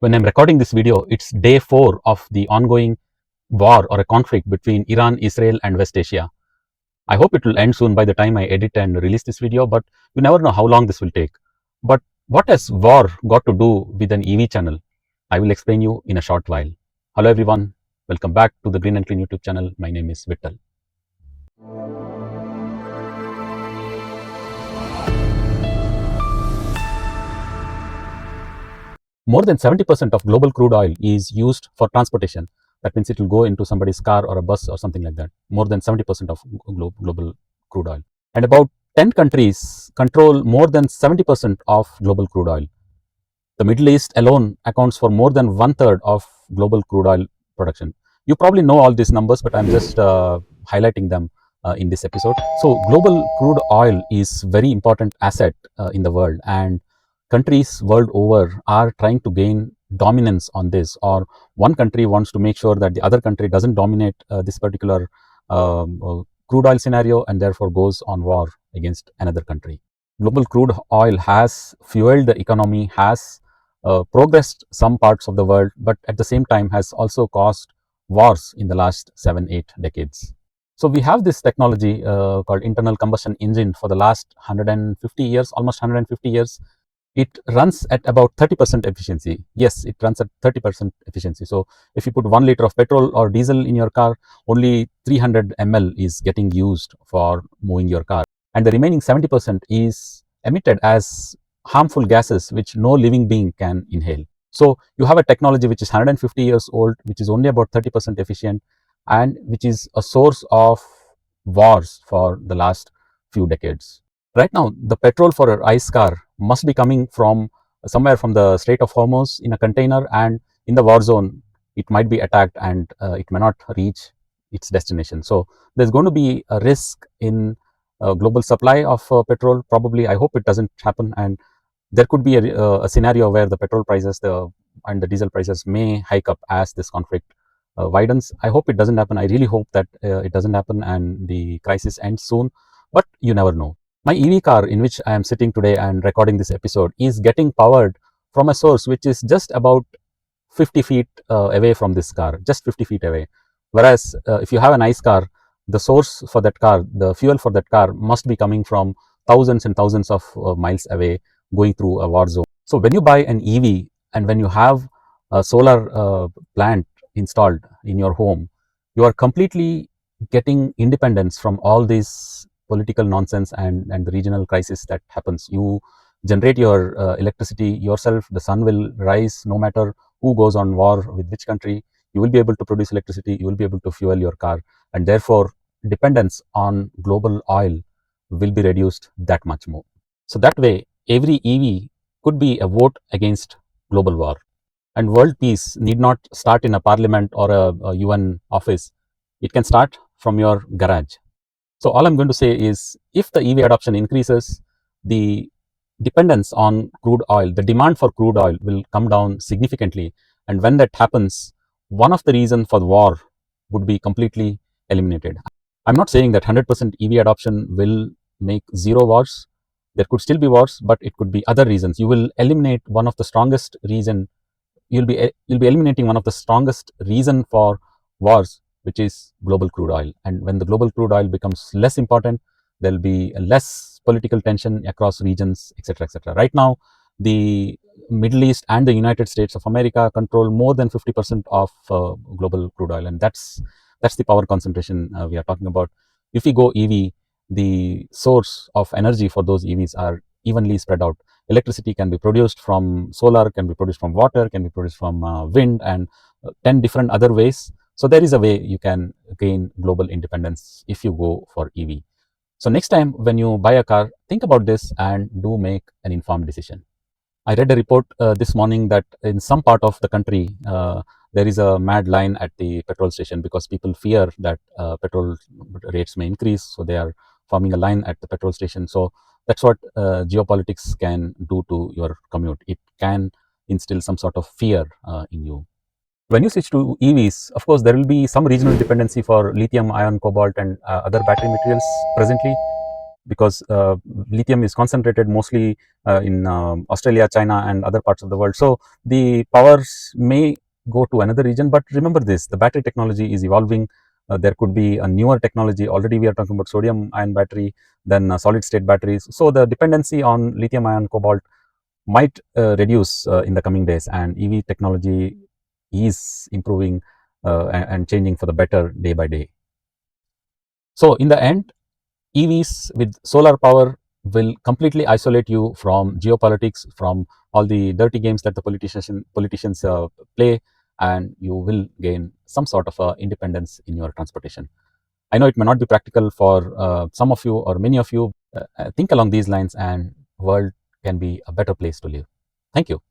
When I'm recording this video, it's day 4 of the ongoing war or a conflict between Iran, Israel and West Asia. I hope it will end soon by the time I edit and release this video, but you never know how long this will take. But what has war got to do with an EV channel? I will explain you in a short while. Hello everyone, welcome back to the GreenNClean YouTube channel. My name is Vittal. More than 70% of global crude oil is used for transportation. That means it will go into somebody's car or a bus or something like that. More than 70% of global crude oil. And about 10 countries control more than 70% of global crude oil. The Middle East alone accounts for more than 1/3 of global crude oil production. You probably know all these numbers, but I'm just highlighting them in this episode. So global crude oil is very important asset in the world, and countries world over are trying to gain dominance on this, or one country wants to make sure that the other country doesn't dominate this particular crude oil scenario, and therefore goes on war against another country. Global crude oil has fueled the economy, has progressed some parts of the world, but at the same time has also caused wars in the last 7-8 decades. So we have this technology called internal combustion engine for the last 150 years, almost 150 years. It runs at about 30% efficiency. Yes, it runs at 30% efficiency. So if you put 1 liter of petrol or diesel in your car, only 300 ml is getting used for moving your car, and the remaining 70% is emitted as harmful gases which no living being can inhale. So you have a technology which is 150 years old, which is only about 30% efficient, and which is a source of wars for the last few decades. Right now, the petrol for an ICE car must be coming from somewhere from the Strait of Hormuz in a container, and in the war zone, it might be attacked and it may not reach its destination. So there's going to be a risk in global supply of petrol. Probably, I hope it doesn't happen, and there could be a scenario where the petrol prices and the diesel prices may hike up as this conflict widens. I hope it doesn't happen. I really hope that it doesn't happen and the crisis ends soon, but you never know. My EV car in which I am sitting today and recording this episode is getting powered from a source which is just about 50 feet away from this car, just 50 feet away. Whereas if you have an ICE car, the source for that car, the fuel for that car must be coming from thousands and thousands of miles away, going through a war zone. So when you buy an EV and when you have a solar plant installed in your home, you are completely getting independence from all these political nonsense and the regional crisis that happens. You generate your electricity yourself. The sun will rise no matter who goes on war with which country. You will be able to produce electricity, you will be able to fuel your car, and therefore dependence on global oil will be reduced that much more. So that way, every EV could be a vote against global war. And world peace need not start in a parliament or a UN office. It can start from your garage. So all I'm going to say is, if the EV adoption increases, the dependence on crude oil, the demand for crude oil will come down significantly. And when that happens, one of the reasons for the war would be completely eliminated. I'm not saying that 100% EV adoption will make zero wars. There could still be wars, but it could be other reasons. You will eliminate one of the strongest reason. You'll be eliminating one of the strongest reason for wars, which is global crude oil. And when the global crude oil becomes less important, there'll be less political tension across regions, etc., etc. Right now, the Middle East and the United States of America control more than 50% of global crude oil, and that's the power concentration we are talking about. If we go EV, the source of energy for those EVs are evenly spread out. Electricity can be produced from solar, can be produced from water, can be produced from wind, and 10 different other ways. So there is a way you can gain global independence if you go for EV. So next time when you buy a car, think about this and do make an informed decision. I read a report this morning that in some part of the country, there is a mad line at the petrol station because people fear that petrol rates may increase. So they are forming a line at the petrol station. So that's what geopolitics can do to your commute. It can instill some sort of fear in you. When you switch to EVs, of course, there will be some regional dependency for lithium, ion, cobalt, and other battery materials presently. because lithium is concentrated mostly in Australia, China, and other parts of the world. So the powers may go to another region. But remember this: the battery technology is evolving. There could be a newer technology. Already we are talking about sodium ion battery, then solid state batteries. So the dependency on lithium ion cobalt might reduce in the coming days, and EV technology is improving and changing for the better day by day. So in the end, EVs with solar power will completely isolate you from geopolitics, from all the dirty games that the politicians play, and you will gain some sort of independence in your transportation. I know it may not be practical for some of you or many of you. Think along these lines, and world can be a better place to live. Thank you.